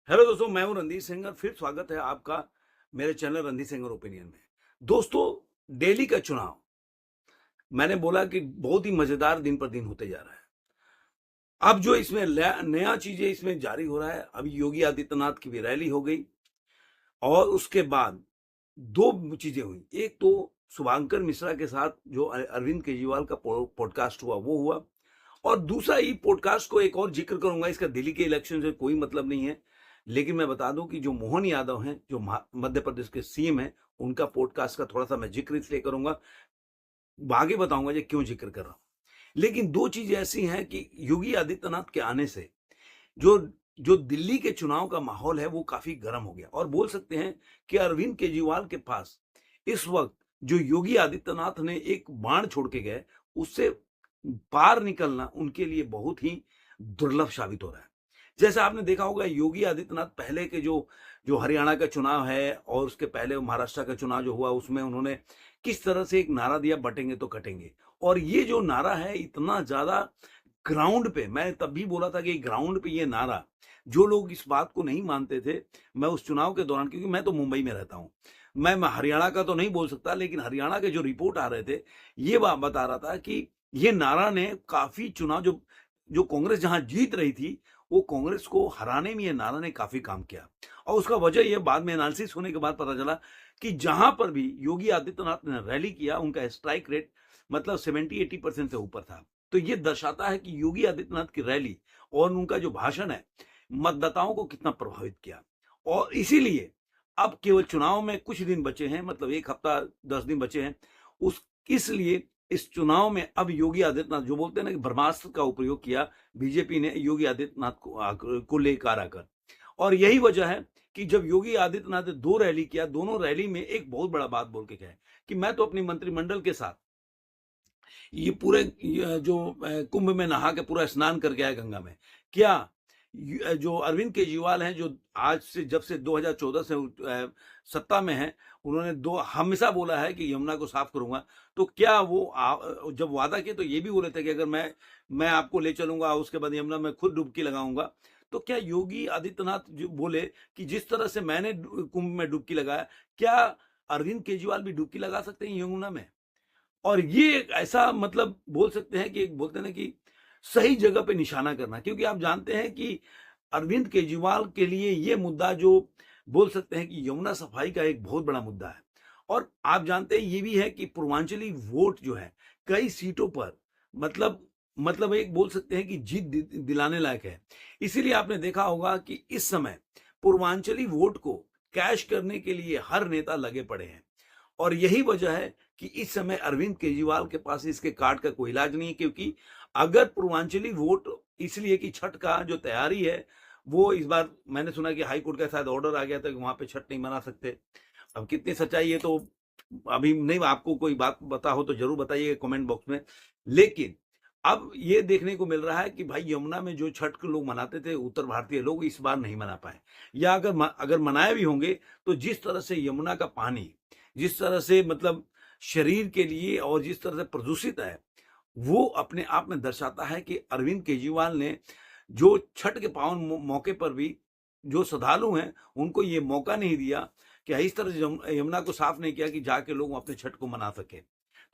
Hello दोस्तों, मैं हूं रणधीर सिंह और फिर स्वागत है आपका मेरे चैनल रणधीर सिंह ओपिनियन में। दोस्तों, दिल्ली का चुनाव मैंने बोला कि बहुत ही मजेदार दिन पर दिन होते जा रहा है। अब जो इसमें नया चीजें इसमें जारी हो रहा है, अभी योगी आदित्यनाथ की भी रैली हो गई और उसके बाद दो चीजें हुई। एक तो शुभांकर मिश्रा के साथ जो अरविंद केजरीवाल का पॉडकास्ट हुआ वो हुआ, और दूसरा ही पॉडकास्ट को एक और जिक्र करूंगा, इसका दिल्ली के इलेक्शन से कोई मतलब नहीं है, लेकिन मैं बता दूं कि जो मोहन यादव हैं, जो मध्य प्रदेश के सीएम हैं, उनका पॉडकास्ट का थोड़ा सा मैं जिक्र इसलिए करूंगा, आगे बताऊंगा ये क्यों जिक्र कर रहा हूं। लेकिन दो चीज ऐसी हैं कि योगी आदित्यनाथ के आने से जो जो दिल्ली के चुनाव का माहौल है वो काफी गर्म हो गया, और बोल सकते हैं कि अरविंद केजरीवाल के पास इस वक्त जो योगी आदित्यनाथ ने एक बाण छोड़ के गए, उससे पार निकलना उनके लिए बहुत ही दुर्लभ साबित हो रहा है। जैसे आपने देखा होगा, योगी आदित्यनाथ पहले के जो जो हरियाणा का चुनाव है और उसके पहले महाराष्ट्र का चुनाव जो हुआ, उसमें उन्होंने किस तरह से एक नारा दिया, बटेंगे तो कटेंगे। और ये जो नारा है इतना ज्यादा ग्राउंड पे, मैं तब भी बोला था कि ग्राउंड पे ये नारा, जो लोग इस बात को नहीं मानते थे, मैं उस चुनाव के दौरान, क्योंकि मैं तो मुंबई में रहता हूं, मैं हरियाणा का तो नहीं बोल सकता, लेकिन हरियाणा के जो रिपोर्ट आ रहे थे, ये बात बता रहा था कि ये नारा ने काफी चुनाव, जो जो कांग्रेस जहां जीत रही थी, वो कांग्रेस को हराने में ये नारा ने काफी काम किया। और उसका वजह ये बाद में एनालिसिस होने के बाद पता चला कि जहां पर भी योगी आदित्यनाथ ने रैली किया, उनका स्ट्राइक रेट मतलब 70-80% से ऊपर था। तो ये दर्शाता है कि योगी आदित्यनाथ की रैली और उनका जो भाषण है, मतदाताओं को कितना प्रभावित किया। और इसीलिए अब केवल चुनाव में कुछ दिन बचे हैं, मतलब 1 हफ्ता 10 दिन बचे हैं, उस इसलिए इस चुनाव में अब योगी आदित्यनाथ, जो बोलते हैं ना कि ब्रह्मास्त्र का उपयोग किया बीजेपी ने योगी आदित्यनाथ को लेकर आकर। और यही वजह है कि जब योगी आदित्यनाथ ने 2 रैली किया, दोनों रैली में एक बहुत बड़ा बात बोल के गए कि मैं तो अपनी मंत्रिमंडल के साथ ये पूरे जो कुंभ में नहा के पूरा स्नान करके आया गंगा में। क्या जो अरविंद केजरीवाल हैं, जो आज से जब से 2014 से सत्ता में हैं, उन्होंने दो हमेशा बोला है कि यमुना को साफ करूंगा। तो क्या वो जब वादा किए तो ये भी बोले थे कि अगर मैं आपको ले चलूंगा, उसके बाद यमुना में खुद डुबकी लगाऊंगा। तो क्या योगी आदित्यनाथ जो बोले कि जिस तरह से मैंने कुंभ में डुबकी लगाया, क्या अरविंद केजरीवाल भी डुबकी लगा सकते हैं यमुना में? और ये एक ऐसा, मतलब बोल सकते हैं कि एक बोलते हैं ना कि सही जगह पे निशाना करना, क्योंकि आप जानते हैं कि अरविंद केजरीवाल के लिए ये मुद्दा, जो बोल सकते हैं कि यमुना सफाई का एक बहुत बड़ा मुद्दा है। और आप जानते हैं ये भी है कि पूर्वांचली वोट जो है कई सीटों पर, मतलब एक बोल सकते हैं कि जीत दिलाने लायक है। इसीलिए आपने देखा होगा कि इस समय पूर्वांचली वोट को कैश करने के लिए हर नेता लगे पड़े हैं। और यही वजह है कि इस समय अरविंद केजरीवाल के पास इसके कार्ड का कोई इलाज नहीं है, क्योंकि अगर पूर्वांचली वोट, इसलिए कि छठ का जो तैयारी है, वो इस बार मैंने सुना कि हाई कोर्ट का शायद ऑर्डर आ गया था कि वहां पे छठ नहीं मना सकते। अब कितनी सच्चाई है तो अभी नहीं, आपको कोई बात पता हो तो जरूर बताइए कमेंट बॉक्स में। लेकिन अब ये देखने को मिल रहा है कि भाई यमुना में जो छठ के लोग मनाते थे, उत्तर भारतीय लोग इस बार नहीं मना पाए, या अगर मनाए भी होंगे तो जिस तरह से यमुना का पानी, जिस तरह से मतलब शरीर के लिए और जिस तरह से प्रदूषित है, वो अपने आप में दर्शाता है कि अरविंद केजरीवाल ने जो छठ के पावन मौके पर भी जो श्रद्धालु हैं, उनको ये मौका नहीं दिया कि इस तरह से यमुना को साफ नहीं किया कि जाके लोग अपने छठ को मना सके।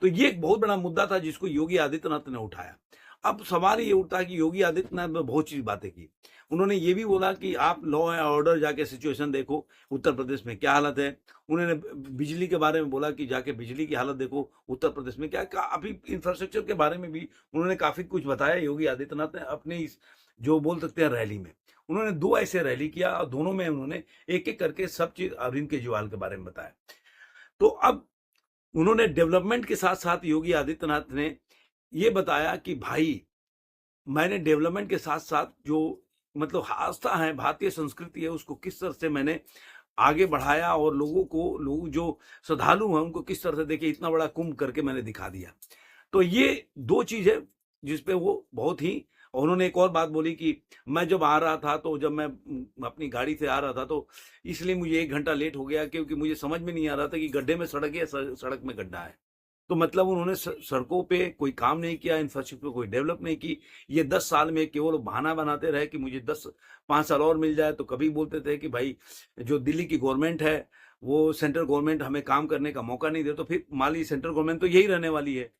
तो ये एक बहुत बड़ा मुद्दा था जिसको योगी आदित्यनाथ ने उठाया। अब सवाल ये उठता है कि योगी आदित्यनाथ ने बहुत चीज बातें की। उन्होंने ये भी बोला कि आप लॉ एंड ऑर्डर जाके सिचुएशन देखो, उत्तर प्रदेश में क्या हालत है। उन्होंने बिजली के बारे में बोला कि जाके बिजली की हालत देखो उत्तर प्रदेश में क्या। अभी इंफ्रास्ट्रक्चर के बारे में भी उन्होंने काफी कुछ बताया योगी आदित्यनाथ ने अपने इस, जो बोल सकते हैं, रैली में। उन्होंने 2 ऐसे रैली किया और दोनों में उन्होंने एक एक करके सब चीज अरविंद केजरीवाल के बारे में बताया। तो अब उन्होंने डेवलपमेंट के साथ साथ योगी आदित्यनाथ ने ये बताया कि भाई, मैंने डेवलपमेंट के साथ साथ जो मतलब आस्था है, भारतीय संस्कृति है, उसको किस तरह से मैंने आगे बढ़ाया, और लोग जो श्रद्धालु हैं उनको किस तरह से, देखिए इतना बड़ा कुंभ करके मैंने दिखा दिया। तो ये 2 चीज है जिसपे वो बहुत ही, और उन्होंने एक और बात बोली कि मैं जब आ रहा था, तो जब मैं अपनी गाड़ी से आ रहा था, तो इसलिए मुझे 1 घंटा लेट हो गया, क्योंकि मुझे समझ में नहीं आ रहा था कि गड्ढे में सड़क है या सड़क में गड्ढा है। तो मतलब उन्होंने सड़कों पे कोई काम नहीं किया, इंफ्रास्ट्रक्चर कोई डेवलप नहीं की। ये 10 साल में केवल बहाना बनाते रहे कि मुझे 5 साल और मिल जाए। तो कभी बोलते थे कि भाई जो दिल्ली की गवर्नमेंट है, वो सेंट्रल गवर्नमेंट हमें काम करने का मौका नहीं दे, तो फिर मान लीजिए सेंट्रल गवर्नमेंट तो यही रहने वाली है।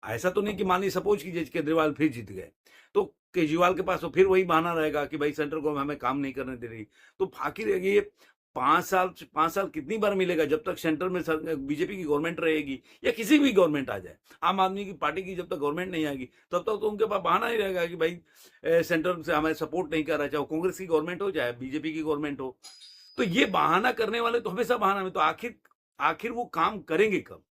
ऐसा तो नहीं कि मान लीजिए सपोज कीजिए केजरीवाल फिर जीत गए, तो केजरीवाल के पास तो फिर वही बहाना रहेगा कि भाई सेंट्रल गवर्नमेंट हमें काम नहीं करने दे रही। तो आखिर ये 5 साल कितनी बार मिलेगा जब तक सेंटर में बीजेपी की गवर्नमेंट रहेगी या किसी भी गवर्नमेंट आ जाए। आम आदमी की पार्टी की जब तक गवर्नमेंट नहीं आएगी तब तक तो उनके पास बहाना ही रहेगा कि भाई सेंटर से हमें सपोर्ट नहीं कर रहा, चाहे कांग्रेस की गवर्नमेंट हो चाहे बीजेपी की गवर्नमेंट हो। तो ये बहाना करने वाले तो हमेशा बहाना में, तो आखिर आखिर वो काम करेंगे कब?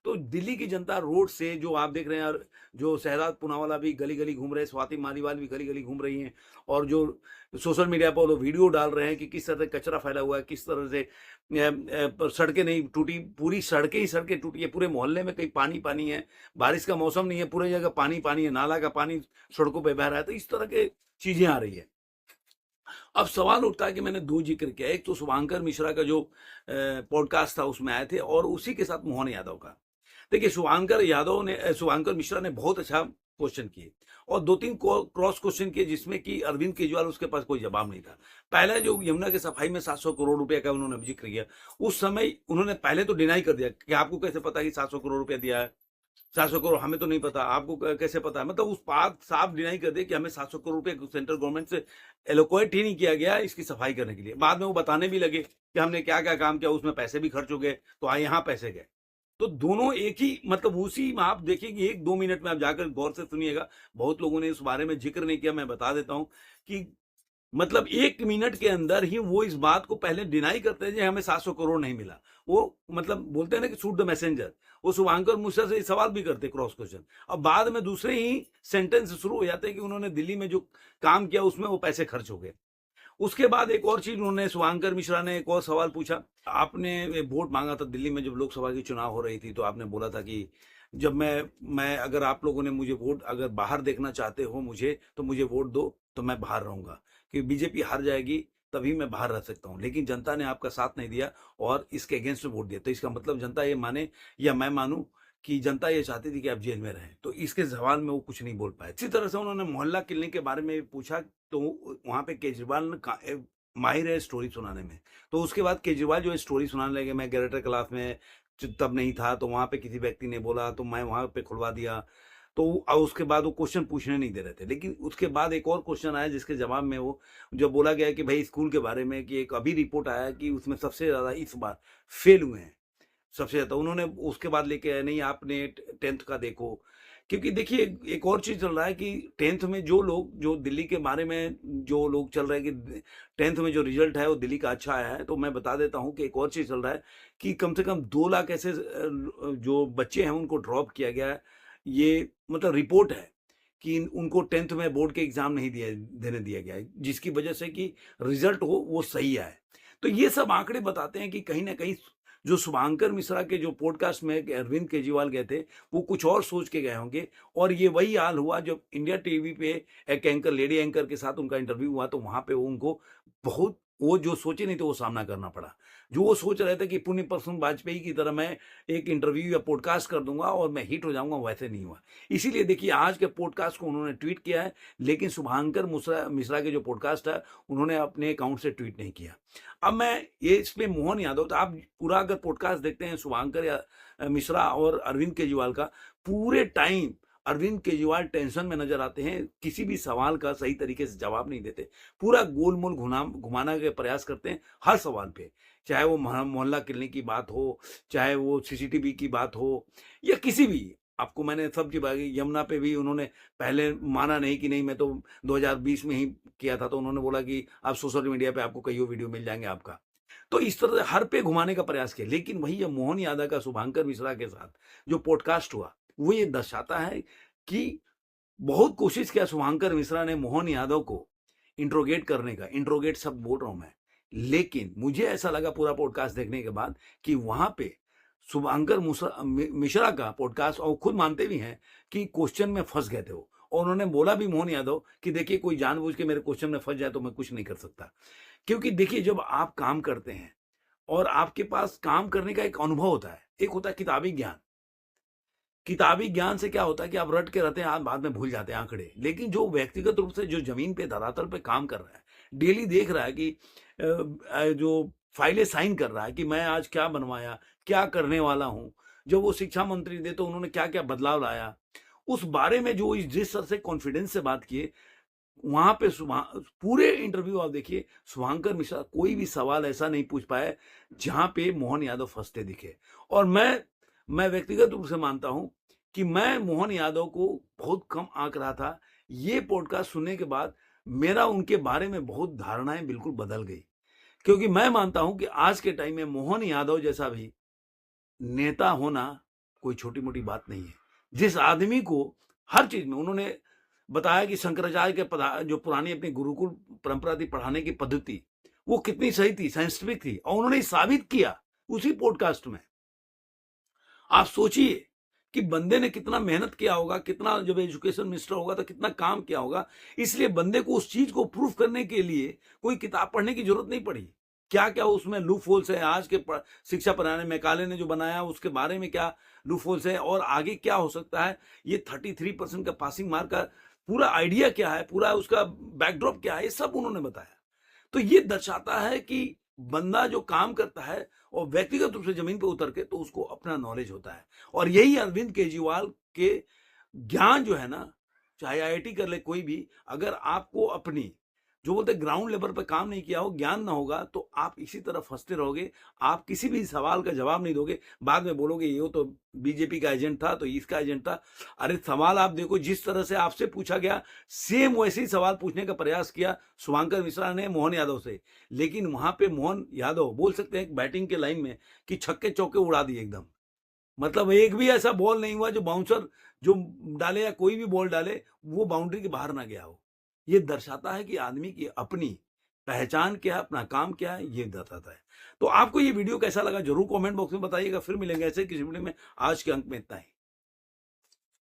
तो दिल्ली की जनता रोड से जो आप देख रहे हैं, और जो शहजाद पूनावाला भी गली गली घूम रहे हैं, स्वाति मालीवाल भी गली गली घूम रही हैं, और जो सोशल मीडिया पर वो वीडियो डाल रहे हैं कि किस तरह से कचरा फैला हुआ है, किस तरह से सड़कें नहीं टूटी, पूरी सड़कें ही सड़कें टूटी है, पूरे मोहल्ले में कहीं पानी पानी है, बारिश का मौसम नहीं है, पूरी जगह पानी पानी है, नाला का पानी सड़कों पर बह रहा है। तो इस तरह के चीजें आ रही है। अब सवाल उठता है कि मैंने दो जिक्र किया, एक तो शुभांकर मिश्रा का जो पॉडकास्ट था उसमें आए थे, और उसी के साथ मोहन यादव का। देखिए शुभांकर मिश्रा ने बहुत अच्छा क्वेश्चन किए, और 2-3 क्रॉस क्वेश्चन किए जिसमें कि अरविंद केजरीवाल उसके पास कोई जवाब नहीं था। पहले जो यमुना की सफाई में 700 करोड़ रुपए का उन्होंने जिक्र किया, उस समय उन्होंने पहले तो डिनाई कर दिया कि आपको कैसे पता कि 700 करोड़ रुपया दिया है, 700 करोड़ हमें तो नहीं पता, आपको कैसे पता है। मतलब उस बात साफ डिनाई कर दे कि हमें 700 करोड़ रुपए सेंट्रल गवर्नमेंट से एलोकेट ही नहीं किया गया इसकी सफाई करने के लिए। बाद में वो बताने भी लगे कि हमने क्या क्या काम किया, उसमें पैसे भी खर्च हो गए, तो यहाँ पैसे गए। तो दोनों एक ही, मतलब उसी में आप देखिए 1-2 मिनट में आप जाकर गौर से सुनिएगा। बहुत लोगों ने इस बारे में जिक्र नहीं किया, मैं बता देता हूं कि मतलब 1 मिनट के अंदर ही वो इस बात को पहले डिनाई करते हैं कि हमें 700 करोड़ नहीं मिला। वो मतलब बोलते हैं ना कि शूट द मैसेंजर। वो शुभांकर मिश्रा से सवाल भी करते क्रॉस क्वेश्चन, और बाद में दूसरे ही सेंटेंस शुरू हो जाते हैं कि उन्होंने दिल्ली में जो काम किया उसमें वो पैसे खर्च हो गए। उसके बाद एक और चीज उन्होंने, शुभांकर मिश्रा ने एक और सवाल पूछा। आपने वोट मांगा था दिल्ली में जब लोकसभा की चुनाव हो रही थी, तो आपने बोला था कि जब मैं अगर आप लोगों ने मुझे वोट, अगर बाहर देखना चाहते हो मुझे, तो मुझे वोट दो, तो मैं बाहर रहूंगा, कि बीजेपी हार जाएगी तभी मैं बाहर रह सकता हूं। लेकिन जनता ने आपका साथ नहीं दिया और इसके अगेंस्ट में वोट दिया। तो इसका मतलब जनता ये माने या मैं मानूं कि जनता ये चाहती थी कि आप जेल में रहें। तो इसके जवाब में वो कुछ नहीं बोल पाए। इसी तरह से उन्होंने मोहल्ला क्लिनिक के बारे में पूछा, तो वहां पे केजरीवाल माहिर है स्टोरी सुनाने में। तो उसके बाद केजरीवाल जो है स्टोरी सुनाने लगे, मैं ग्रेटर क्लास में तब नहीं था, तो वहां पे किसी व्यक्ति ने बोला तो मैं वहां पे खुलवा दिया। तो उसके बाद वो क्वेश्चन पूछने नहीं दे रहे थे। लेकिन उसके बाद एक और क्वेश्चन आया जिसके जवाब में वो जब बोला गया कि भाई स्कूल के बारे में, कि एक अभी रिपोर्ट आया कि उसमें सबसे ज्यादा इस बार फेल हुए हैं, सबसे ज्यादा। उन्होंने उसके बाद लेके आए, नहीं आपने 10th का देखो, क्योंकि देखिए एक और चीज चल रहा है कि 10th में जो लोग, जो दिल्ली के बारे में जो लोग चल रहे हैं कि 10th में जो रिजल्ट है वो दिल्ली का अच्छा आया है, तो मैं बता देता हूं कि एक और चीज चल रहा है कि कम से कम 2 लाख ऐसे जो बच्चे हैं उनको ड्रॉप किया गया है। ये मतलब रिपोर्ट है कि उनको 10th में बोर्ड के एग्जाम नहीं देने दिया गया है, जिसकी वजह से कि रिजल्ट हो वो सही आए। तो ये सब आंकड़े बताते हैं कि कहीं ना कहीं जो शुभांकर मिश्रा के जो पॉडकास्ट में अरविंद केजरीवाल गए थे, वो कुछ और सोच के गए होंगे। और ये वही हाल हुआ जब इंडिया टीवी पे एक एंकर, लेडी एंकर के साथ उनका इंटरव्यू हुआ, तो वहां पे उनको बहुत, वो जो सोचे नहीं थे वो सामना करना पड़ा। जो वो सोच रहे थे कि पुण्य प्रसून वाजपेयी की तरह मैं एक इंटरव्यू या पॉडकास्ट कर दूंगा और मैं हिट हो जाऊंगा, वैसे नहीं हुआ। इसीलिए देखिए आज के पॉडकास्ट को उन्होंने ट्वीट किया है, लेकिन शुभांकर मिश्रा के जो पॉडकास्ट है उन्होंने अपने अकाउंट से ट्वीट नहीं किया। अब मैं ये इसमें मोहन यादव, तो आप पूरा अगर पॉडकास्ट देखते हैं शुभांकर या मिश्रा और अरविंद केजरीवाल का, पूरे टाइम अरविंद केजरीवाल टेंशन में नजर आते हैं, किसी भी सवाल का सही तरीके से जवाब नहीं देते, पूरा गोलमोल घुमाना के प्रयास करते हैं हर सवाल पे। चाहे वो मोहल्ला क्लिनिक की बात हो, चाहे वो सीसीटीवी की बात हो, या किसी भी, आपको मैंने सब की बात, यमुना पे भी उन्होंने पहले माना नहीं कि नहीं मैं तो 2020 में ही किया था, तो उन्होंने बोला कि आप सोशल मीडिया पे आपको कई वीडियो मिल जाएंगे आपका। तो इस तरह से हर पे घुमाने का प्रयास किया। लेकिन वही जब मोहन यादव का शुभांकर मिश्रा के साथ जो पॉडकास्ट हुआ, वो ये दर्शाता है कि बहुत कोशिश किया शुभांकर मिश्रा ने मोहन यादव को इंट्रोगेट करने का, इंट्रोगेट शब्द बोल रहा हूं मैं, लेकिन मुझे ऐसा लगा पूरा पॉडकास्ट देखने के बाद कि वहां पे शुभांकर मिश्रा का पॉडकास्ट, और खुद मानते भी हैं कि क्वेश्चन में फंस गए थे वो। और उन्होंने बोला भी मोहन यादव कि देखिए कोई जानबूझ के मेरे क्वेश्चन में फंस जाए तो मैं कुछ नहीं कर सकता। क्योंकि देखिए जब आप काम करते हैं और आपके पास काम करने का एक अनुभव होता है, एक होता है किताबी ज्ञान, किताबी ज्ञान से क्या होता है कि आप रट के रहते हैं, आप बाद में भूल जाते हैं आंकड़े। लेकिन जो व्यक्तिगत रूप से जो जमीन पे धरातल पे काम कर रहा है, डेली देख रहा है कि जो फाइलें साइन कर रहा है कि मैं आज क्या बनवाया, क्या करने वाला हूं, जब वो शिक्षा मंत्री थे तो उन्होंने क्या क्या बदलाव लाया, उस बारे में जो जिस तरह से कॉन्फिडेंस से बात किए, वहां पे पूरे इंटरव्यू आप देखिए, शुभांकर मिश्रा कोई भी सवाल ऐसा नहीं पूछ पाए जहां पे मोहन यादव फंसते दिखे। और मैं व्यक्तिगत रूप से मानता हूं कि मैं मोहन यादव को बहुत कम आंक रहा था। ये पॉडकास्ट सुनने के बाद मेरा उनके बारे में बहुत धारणाएं बिल्कुल बदल गई, क्योंकि मैं मानता हूं कि आज के टाइम में मोहन यादव जैसा भी नेता होना कोई छोटी मोटी बात नहीं है। जिस आदमी को हर चीज में उन्होंने बताया कि शंकराचार्य के जो पुरानी अपनी गुरुकुल परंपरा थी पढ़ाने की पद्धति, वो कितनी सही थी, साइंटिफिक थी, और उन्होंने साबित किया उसी पॉडकास्ट में। आप सोचिए कि बंदे ने कितना मेहनत किया होगा, कितना जब एजुकेशन मिनिस्टर होगा तो कितना काम किया होगा। इसलिए बंदे को उस चीज को प्रूफ करने के लिए कोई किताब पढ़ने की जरूरत नहीं पड़ी। क्या क्या उसमें लूप होल्स है, आज के शिक्षा प्रणाली मैकाले ने जो बनाया उसके बारे में क्या लूप होल्स है, और आगे क्या हो सकता है। ये 33% का पासिंग मार्क का पूरा आइडिया क्या है, पूरा उसका बैकड्रॉप क्या है, ये सब उन्होंने बताया। तो ये दर्शाता है कि बंदा जो काम करता है और व्यक्तिगत रूप से जमीन पर उतर के, तो उसको अपना नॉलेज होता है। और यही अरविंद केजरीवाल के ज्ञान जो है ना, चाहे आईआईटी कर ले कोई भी, अगर आपको अपनी जो बोलते ग्राउंड लेवल पर काम नहीं किया हो, ज्ञान ना होगा, तो आप इसी तरह फंसते रहोगे। आप किसी भी सवाल का जवाब नहीं दोगे, बाद में बोलोगे ये तो बीजेपी का एजेंट था, तो इसका एजेंट था। अरे सवाल आप देखो, जिस तरह से आपसे पूछा गया सेम वैसे ही सवाल पूछने का प्रयास किया शुभांकर मिश्रा ने मोहन यादव से, लेकिन वहां पे मोहन यादव बोल सकते हैं बैटिंग के लाइन में कि छक्के चौके उड़ा दिए एकदम। मतलब एक भी ऐसा बॉल नहीं हुआ जो बाउंसर जो डाले या कोई भी बॉल डाले वो बाउंड्री के बाहर ना गया हो। ये दर्शाता है कि आदमी की अपनी पहचान क्या है, अपना काम क्या है, ये दर्शाता है। तो आपको ये वीडियो कैसा लगा जरूर कमेंट बॉक्स में बताइएगा। फिर मिलेंगे ऐसे किसी वीडियो में। आज के अंक में इतना ही।